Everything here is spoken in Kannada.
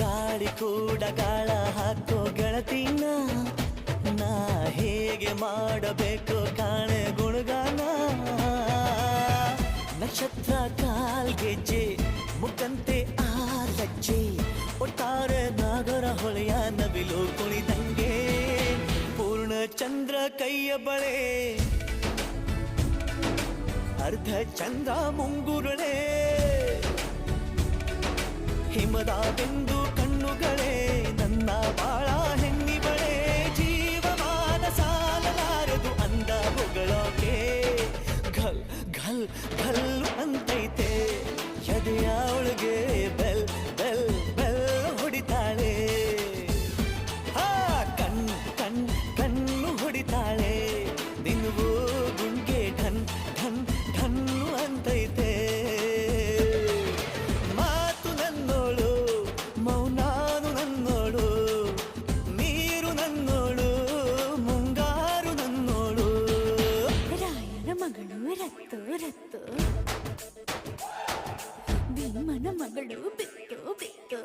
ಗಾಳಿ ಕೂಡ ಗಾಳ ಹಾಕೋ ಗೆಳತಿನ ನಾ ಹೇಗೆ ಮಾಡಬೇಕು ಕಾಣೆ ಗುಣಗಾನ ನಕ್ಷತ್ರ ಕಾಲ್ಗೆಜ್ಜೆ ಮುಖಂತೆ ಆ ಲಜ್ಜೆ ಒಟ್ಟಾರೆ ನಾಗರ ಹೊಳೆಯ ನವಿಲು ಕುಣಿದಂಗೆ ಪೂರ್ಣ ಚಂದ್ರ ಕೈಯ ಬಳೆ ಅರ್ಧ ಚಂದ್ರ ಮುಂಗುರುಳೆ ಹಿಮದ ಬಿಂದು ಕಣ್ಣುಗಳೇ ನನ್ನ ಬಾಳ ಹೆಣ್ಣಿಬಳೆ ಜೀವಮಾನ ಸಾಲಲಾರದು ಅಂದ ಹೊಗಳೋಕೆ ಘಲ್ ಘಲ್ ಘಲ್ ಅಂತೈತೆ ಎದೆಯ ಒಳಗೆ ಬೆಲ್ ಬೆಲ್ ಬೆಲ್ ಹೊಡಿತಾಳೆ ಹಾ ಕಣ್ಣು ಹೊಡಿತಾಳೆ ದಿನವೂ ಗುಂಗೆ ಢನ್ ಢನ್ ಢನ್ನು ಅಂತೈತೆ ಮಾತು ನನ್ನೋಳು ಮೌನಾನು ನನ್ನೋಳು ನೀರು ನನ್ನೋಳು ಮುಂಗಾರು ನನ್ನೋಳು ರಾಯನ ಮಗಳು ರತ್ತು ರತ್ತು ಭೀಮನ ಮಗಳು ಬಿತ್ತು ಬಿತ್ತು